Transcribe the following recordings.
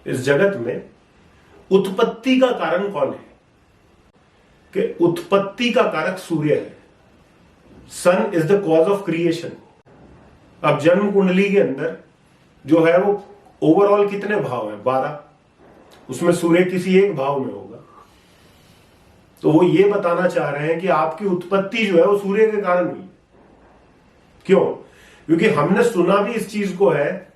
इस जगत में उत्पत्ति का कारण कौन है? कि उत्पत्ति का कारक सूर्य है। Sun is the cause of creation. अब जन्म कुंडली के अंदर जो है वो ओवरऑल कितने भाव है? 12। उसमें सूर्य किसी एक भाव में होगा। तो वो ये बताना चाह रहे हैं कि आपकी उत्पत्ति जो है वो सूर्य के कारण हुई। क्यों? क्योंकि हमने सुना भी इस चीज को है,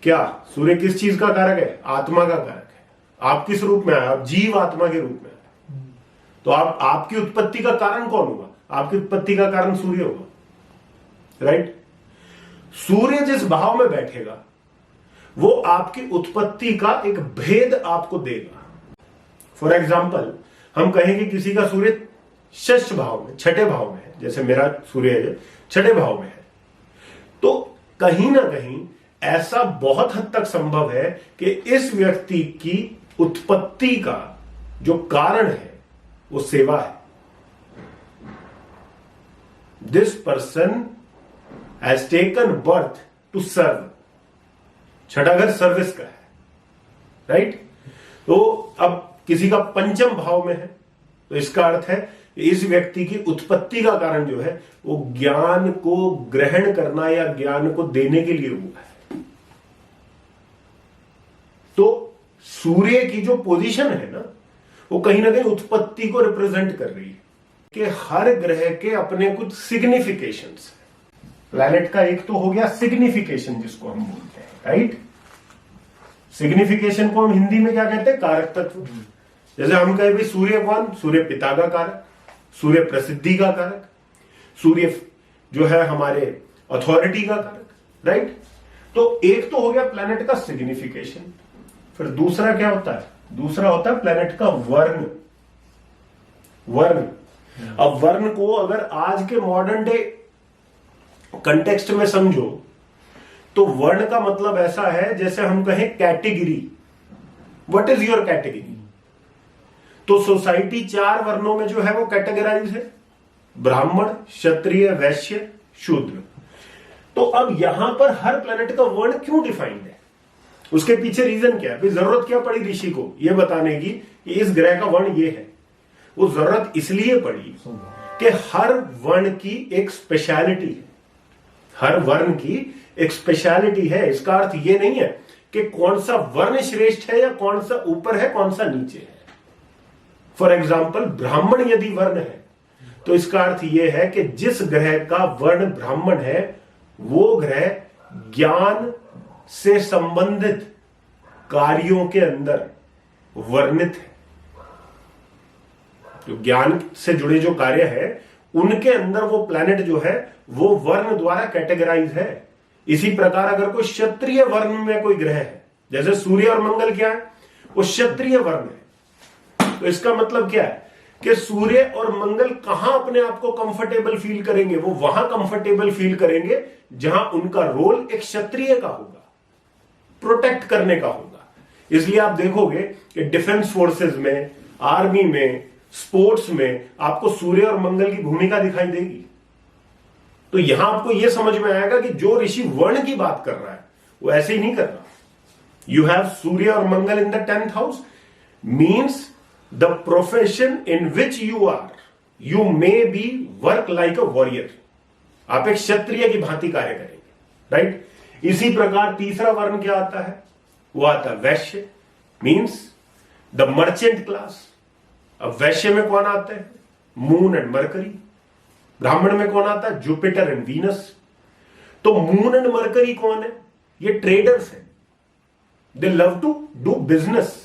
क्या सूर्य किस चीज का कारक है? आत्मा का कारक है। आप किस रूप में आए? आप जीव आत्मा के रूप में आए। तो आपकी उत्पत्ति का कारण कौन होगा? आपकी उत्पत्ति का कारण सूर्य होगा, राइट? सूर्य जिस भाव में बैठेगा वो आपकी उत्पत्ति का एक भेद आपको देगा। फॉर एग्जाम्पल, हम कहें कि किसी का सूर्य षष्ठ भाव में, छठे भाव में है, जैसे मेरा सूर्य है छठे भाव में है, तो कहीं ना कहीं ऐसा बहुत हद तक संभव है कि इस व्यक्ति की उत्पत्ति का जो कारण है वो सेवा है। This person has taken birth to serve. छठा घर सर्विस का है, राइट? तो अब किसी का पंचम भाव में है, तो इसका अर्थ है इस व्यक्ति की उत्पत्ति का कारण जो है वो ज्ञान को ग्रहण करना या ज्ञान को देने के लिए हुआ है। तो सूर्य की जो पोजीशन है ना, वो कहीं ना कहीं उत्पत्ति को रिप्रेजेंट कर रही है कि हर ग्रह के अपने कुछ सिग्निफिकेशंस है। प्लैनेट का एक तो हो गया सिग्निफिकेशन, जिसको हम बोलते हैं, राइट? सिग्निफिकेशन को हम हिंदी में क्या कहते हैं? कारक तत्व। जैसे हम कहें भाई सूर्य कौन? सूर्य पिता का कारक, सूर्य प्रसिद्धि का कारक, सूर्य जो है हमारे अथॉरिटी का कारक, राइट? तो एक तो हो गया प्लैनेट का सिग्निफिकेशन। फिर दूसरा क्या होता है? दूसरा होता है प्लैनेट का वर्ण। वर्ण, अब वर्ण को अगर आज के मॉडर्न डे कंटेक्स्ट में समझो तो वर्ण का मतलब ऐसा है जैसे हम कहें category. What is your category? तो सोसाइटी 4 वर्णों में जो है वो कैटेगराइज है, ब्राह्मण, क्षत्रिय, वैश्य, शूद्र। तो अब यहां पर हर प्लेनेट का वर्ण क्यों डिफाइंड है? उसके पीछे रीजन क्या है? फिर जरूरत क्या पड़ी ऋषि को ये बताने की कि इस ग्रह का वर्ण ये है? वो जरूरत इसलिए पड़ी कि हर वर्ण की एक स्पेशलिटी है। हर वर्ण की एक स्पेशलिटी है। इसका अर्थ ये नहीं है कि कौन सा वर्ण श्रेष्ठ है या कौन सा ऊपर है, कौन सा नीचे है। फॉर एग्जाम्पल, ब्राह्मण यदि वर्ण है तो इसका अर्थ यह है कि जिस ग्रह का वर्ण ब्राह्मण है वो ग्रह ज्ञान से संबंधित कार्यों के अंदर वर्णित है। जो ज्ञान से जुड़े जो कार्य है उनके अंदर वो प्लैनेट जो है वो वर्ण द्वारा कैटेगराइज है। इसी प्रकार अगर कोई क्षत्रिय वर्ण में कोई ग्रह है, जैसे सूर्य और मंगल क्या है? वो क्षत्रिय वर्ण है। तो इसका मतलब क्या है कि सूर्य और मंगल कहां अपने आप को कंफर्टेबल फील करेंगे? वो वहां कंफर्टेबल फील करेंगे जहां उनका रोल एक क्षत्रिय का होगा, प्रोटेक्ट करने का होगा। इसलिए आप देखोगे कि डिफेंस फोर्सेस में, आर्मी में, स्पोर्ट्स में आपको सूर्य और मंगल की भूमिका दिखाई देगी। तो यहां आपको यह समझ में आएगा कि जो ऋषि वर्ण की बात कर रहा है वो ऐसे ही नहीं कर रहा। यू हैव सूर्य और Mangal in the 10th house means the profession in which you are, you may be work like a warrior. आप एक क्षत्रिय की भांति कार्य करेंगे, राइट? इसी प्रकार तीसरा वर्ण क्या आता है? वो आता है वैश्य, मीन्स द मर्चेंट क्लास। अब वैश्य में कौन आते हैं? Moon and Mercury. ब्राह्मण में कौन आता है? Jupiter and Venus. तो मून एंड मरकरी कौन है? ये ट्रेडर्स हैं। They love to do business.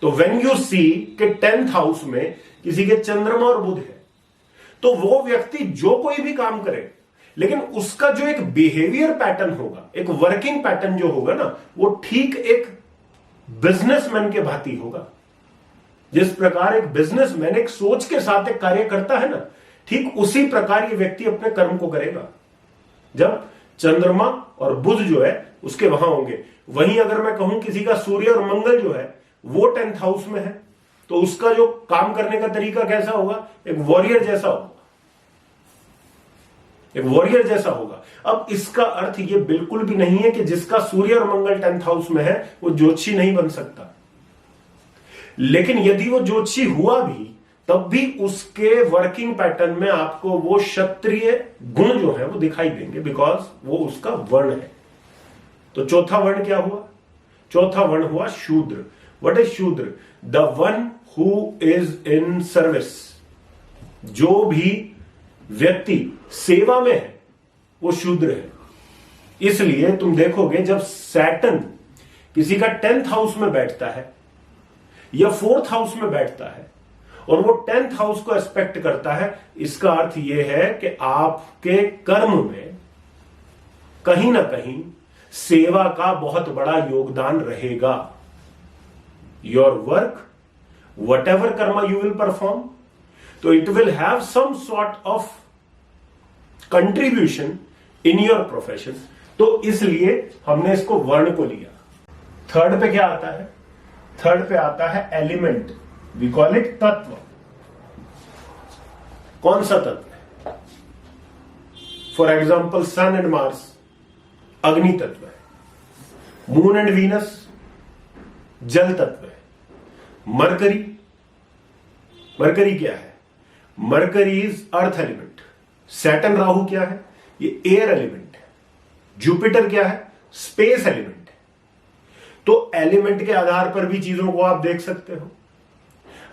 तो व्हेन यू सी के 10th हाउस में किसी के चंद्रमा और बुध है तो वो व्यक्ति जो कोई भी काम करे, लेकिन उसका जो एक बिहेवियर पैटर्न होगा, एक वर्किंग पैटर्न जो होगा ना, वो ठीक एक बिजनेसमैन के भांति होगा। जिस प्रकार एक बिजनेसमैन एक सोच के साथ एक कार्य करता है ना, ठीक उसी प्रकार ये व्यक्ति अपने कर्म को करेगा जब चंद्रमा और बुध जो है उसके वहां होंगे। वहीं अगर मैं कहूं किसी का सूर्य और मंगल जो है वो 10th हाउस में है तो उसका जो काम करने का तरीका कैसा होगा? एक वॉरियर जैसा होगा। एक वॉरियर जैसा होगा। अब इसका अर्थ ये बिल्कुल भी नहीं है कि जिसका सूर्य और मंगल 10th हाउस में है वो ज्योतिषी नहीं बन सकता, लेकिन यदि वो ज्योतिषी हुआ भी तब भी उसके वर्किंग पैटर्न में आपको वो क्षत्रिय गुण जो है वो दिखाई देंगे, बिकॉज वो उसका वर्ण है। तो चौथा वर्ण क्या हुआ? चौथा वर्ण हुआ शूद्र। व्हाट इज शूद्र? The one who is in service. जो भी व्यक्ति सेवा में है वो शूद्र है। इसलिए तुम देखोगे जब सैटर्न किसी का 10th हाउस में बैठता है या 4th हाउस में बैठता है और वो 10th हाउस को एस्पेक्ट करता है, इसका अर्थ यह है कि आपके कर्म में कहीं ना कहीं सेवा का बहुत बड़ा योगदान रहेगा। Your work, whatever karma you will perform, तो it will have some sort of contribution in your profession. तो इसलिए हमने इसको वर्ण को लिया। थर्ड पे क्या आता है? थर्ड पे आता है एलिमेंट, वी कॉल इट तत्व। कौन सा तत्व है? For example sun and Mars अग्नि तत्व है, मून एंड वीनस जल तत्व है, मरकरी, मरकरी क्या है? Mercury is earth element. Saturn Rahu क्या है? ये एयर एलिमेंट है। जुपिटर क्या है? स्पेस एलिमेंट है। तो एलिमेंट के आधार पर भी चीजों को आप देख सकते हो।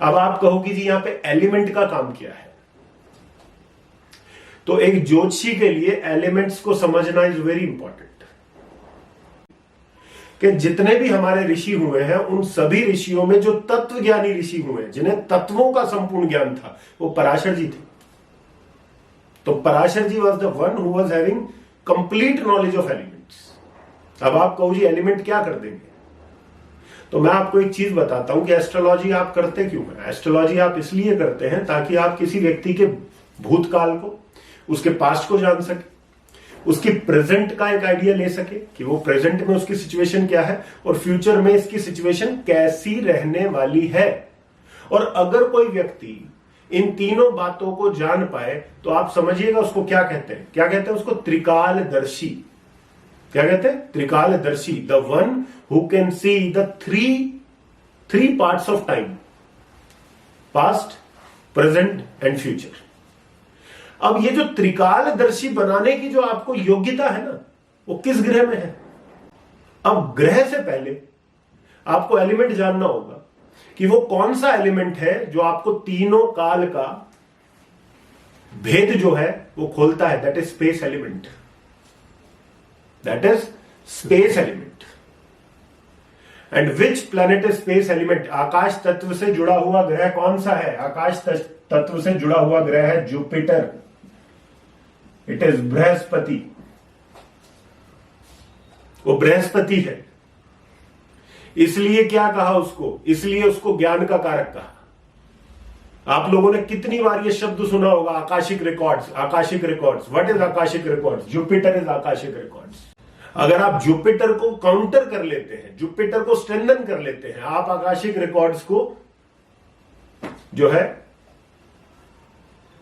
अब आप कहोगे जी यहां पे एलिमेंट का काम क्या है? तो एक ज्योतिषी के लिए एलिमेंट्स को समझना इज वेरी इंपॉर्टेंट। कि जितने भी हमारे ऋषि हुए हैं उन सभी ऋषियों में जो तत्व ज्ञानी ऋषि हुए हैं, जिन्हें तत्वों का संपूर्ण ज्ञान था, वो पराशर जी थे। तो Parashar ji was the one who was having complete knowledge of elements. अब आप कहो जी एलिमेंट क्या कर देंगे, तो मैं आपको एक चीज बताता हूं कि एस्ट्रोलॉजी आप करते क्यों हैं। एस्ट्रोलॉजी आप इसलिए करते हैं ताकि आप किसी व्यक्ति के भूतकाल को, उसके पास्ट को जान सके, उसकी प्रेजेंट का एक आइडिया ले सके कि वो प्रेजेंट में उसकी सिचुएशन क्या है और फ्यूचर में इसकी सिचुएशन कैसी रहने वाली है। और अगर कोई व्यक्ति इन तीनों बातों को जान पाए तो आप समझिएगा उसको क्या कहते हैं। क्या कहते हैं उसको? त्रिकालदर्शी। क्या कहते हैं? त्रिकालदर्शी। The one who can see the three parts of time, past, present and future. अब ये जो त्रिकालदर्शी बनाने की जो आपको योग्यता है ना, वो किस ग्रह में है? अब ग्रह से पहले आपको एलिमेंट जानना होगा कि वो कौन सा एलिमेंट है जो आपको तीनों काल का भेद जो है वो खोलता है। That is space element. That is space element. And which planet is space element? आकाश तत्व से जुड़ा हुआ ग्रह कौन सा है? आकाश तत्व से जुड़ा हुआ ग्रह है जुपिटर। It is Brihaspati. वो बृहस्पति है। इसलिए क्या कहा उसको? इसलिए उसको ज्ञान का कारक कहा। आप लोगों ने कितनी बार ये शब्द सुना होगा, Akashic records. Akashic records, what is Akashic records? Jupiter is Akashic records. अगर आप जुपिटर को काउंटर कर लेते हैं, जुपिटर को स्ट्रेंथन कर लेते हैं, आप आकाशिक रिकॉर्ड्स को जो है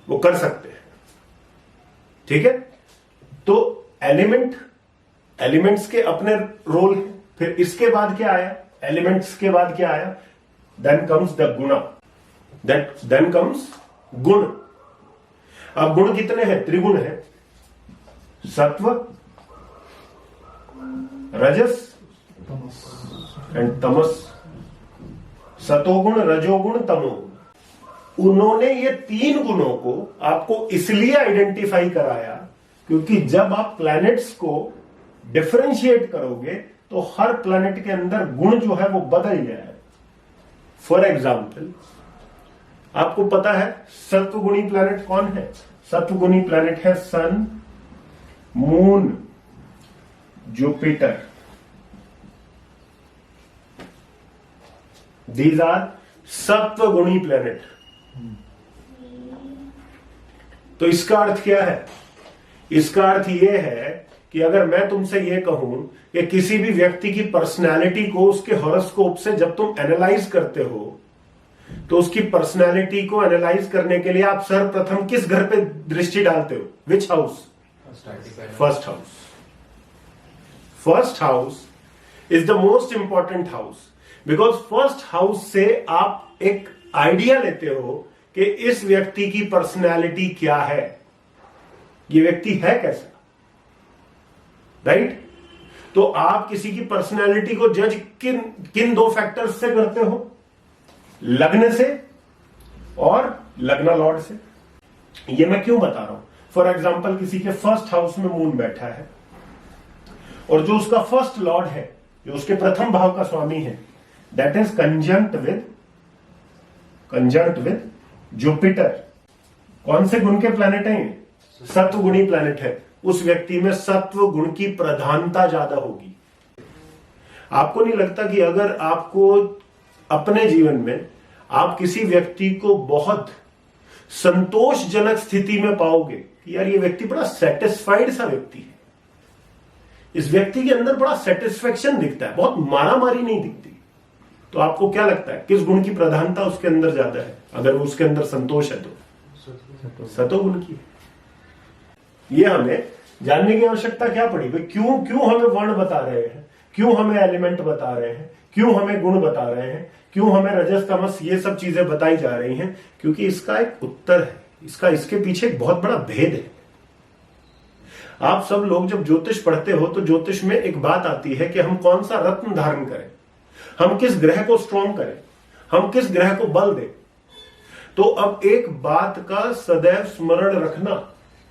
वो कर सकते हैं। ठीक है? तो एलिमेंट्स के अपने रोल हैं। फिर इसके बाद क्या आया? एलिमेंट्स के बाद क्या आया? देन कम्स द गुणा। देन कम्स गुण। अब गुण कितने हैं? त्रिगुण है, सत्व, रजस एंड तमस। सतोगुण, रजोगुण, तमोगुण। उन्होंने ये तीन गुणों को आपको इसलिए आइडेंटिफाई कराया क्योंकि जब आप प्लैनेट्स को डिफरेंशिएट करोगे तो हर प्लैनेट के अंदर गुण जो है वो बदल जाए। फॉर एग्जाम्पल, आपको पता है सत्वगुणी प्लैनेट कौन है? सत्वगुणी प्लैनेट है sun, moon, Jupiter. These are सत्वगुणी प्लैनेट। तो इसका अर्थ क्या है? इसका अर्थ यह है कि अगर मैं तुमसे यह कहूं कि किसी भी व्यक्ति की पर्सनैलिटी को उसके हॉरोस्कोप से जब तुम एनालाइज करते हो तो उसकी पर्सनैलिटी को एनालाइज करने के लिए आप सर्वप्रथम किस घर पे दृष्टि डालते हो? विच house? First house. First house is the most important house, because first house से आप एक आइडिया लेते हो कि इस व्यक्ति की पर्सनैलिटी क्या है, ये व्यक्ति है कैसा, राइट? तो आप किसी की पर्सनैलिटी को जज किन किन दो फैक्टर्स से करते हो? लग्न से और लग्न लॉर्ड से। ये मैं क्यों बता रहा हूं? फॉर एग्जाम्पल, किसी के फर्स्ट हाउस में मून बैठा है और जो उसका फर्स्ट लॉर्ड है, जो उसके प्रथम भाव का स्वामी है, that is conjunct with Jupiter. कौन से गुण के प्लैनेट हैं ये? सत्व गुणी प्लैनेट है। उस व्यक्ति में सत्व गुण की प्रधानता ज्यादा होगी। आपको नहीं लगता कि अगर आपको अपने जीवन में आप किसी व्यक्ति को बहुत संतोषजनक स्थिति में पाओगे कि यार ये व्यक्ति बड़ा सेटिस्फाइड सा व्यक्ति है, इस व्यक्ति के अंदर बड़ा सेटिस्फेक्शन दिखता है, बहुत मारामारी नहीं दिखती, तो आपको क्या लगता है किस गुण की प्रधानता उसके अंदर ज्यादा है? अगर वो उसके अंदर संतोष है तो सतोगुण की है। ये हमें जानने की आवश्यकता क्या पड़ी भाई? क्यों हमें वर्ण बता रहे हैं, क्यों हमें एलिमेंट बता रहे हैं, क्यों हमें गुण बता रहे हैं, क्यों हमें रजस तमस ये सब चीजें बताई जा रही हैं? क्योंकि इसका एक उत्तर है, इसके पीछे एक बहुत बड़ा भेद है। आप सब लोग जब ज्योतिष पढ़ते हो तो ज्योतिष में एक बात आती है कि हम कौन सा रत्न धारण करें, हम किस ग्रह को स्ट्रॉन्ग करें, हम किस ग्रह को बल दें। तो अब एक बात का सदैव स्मरण रखना,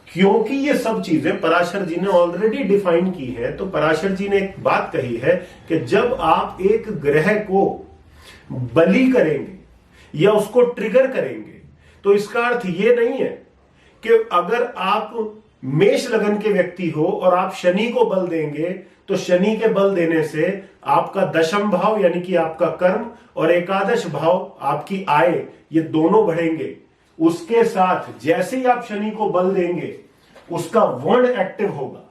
क्योंकि ये सब चीजें पराशर जी ने ऑलरेडी डिफाइन की है, तो पराशर जी ने एक बात कही है कि जब आप एक ग्रह को बलि करेंगे या उसको ट्रिगर करेंगे, तो इसका अर्थ ये नहीं है कि अगर आप मेष लगन के व्यक्ति हो और आप शनि को बल देंगे तो शनि के बल देने से आपका दशम भाव यानी कि आपका कर्म और एकादश भाव आपकी आय, ये दोनों बढ़ेंगे। उसके साथ जैसे ही आप शनि को बल देंगे उसका वर्ण एक्टिव होगा,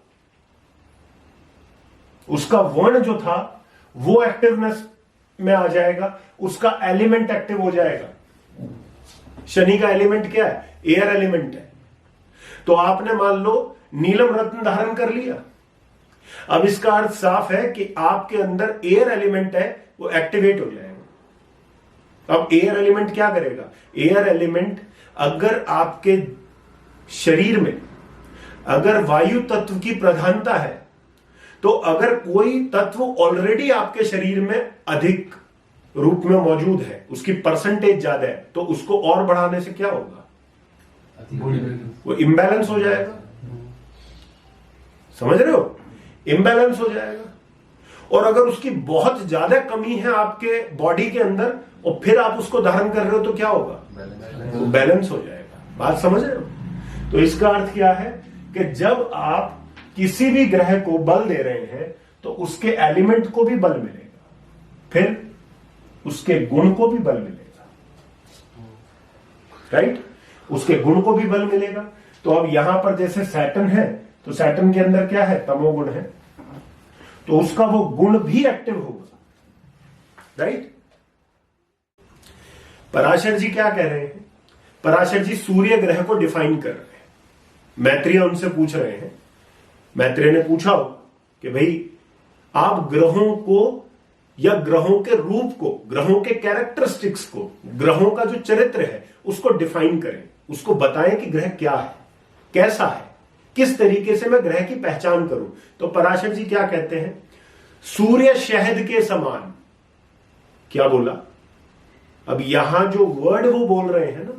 उसका वर्ण जो था वो एक्टिवनेस में आ जाएगा, उसका एलिमेंट एक्टिव हो जाएगा। शनि का एलिमेंट क्या है? एयर एलिमेंट है। तो आपने मान लो नीलम रत्न धारण कर लिया, अब इसका अर्थ साफ है कि आपके अंदर एयर एलिमेंट है, वो एक्टिवेट हो जाएगा। अब एयर एलिमेंट क्या करेगा? एयर एलिमेंट अगर आपके शरीर में अगर वायु तत्व की प्रधानता है, तो अगर कोई तत्व ऑलरेडी आपके शरीर में अधिक रूप में मौजूद है, उसकी परसेंटेज ज्यादा है, तो उसको और बढ़ाने से क्या होगा? वो इम्बैलेंस हो जाएगा। समझ रहे हो? इम्बैलेंस हो जाएगा। और अगर उसकी बहुत ज्यादा कमी है आपके बॉडी के अंदर और फिर आप उसको धारण कर रहे हो तो क्या होगा? वो बैलेंस हो जाएगा। बात समझ रहे हो? तो इसका अर्थ क्या है कि जब आप किसी भी ग्रह को बल दे रहे हैं तो उसके एलिमेंट को भी बल मिलेगा, फिर उसके गुण को भी बल मिलेगा, राइट? उसके गुण को भी बल मिलेगा। तो अब यहां पर जैसे सैटर्न है, तो सैटर्न के अंदर क्या है? तमोगुण है, तो उसका वो गुण भी एक्टिव होगा, राइट? पराशर जी क्या कह रहे हैं? पराशर जी सूर्य ग्रह को डिफाइन कर रहे हैं। मैत्रेय उनसे पूछ रहे हैं, मैत्रेय ने पूछा हो कि भाई आप ग्रहों को या ग्रहों के रूप को, ग्रहों के कैरेक्टरिस्टिक्स को, ग्रहों का जो चरित्र है उसको डिफाइन करें, उसको बताएं कि ग्रह क्या है, कैसा है, किस तरीके से मैं ग्रह की पहचान करूं। तो पराशर जी क्या कहते हैं? सूर्य शहद के समान। क्या बोला? अब यहां जो वर्ड वो बोल रहे हैं ना,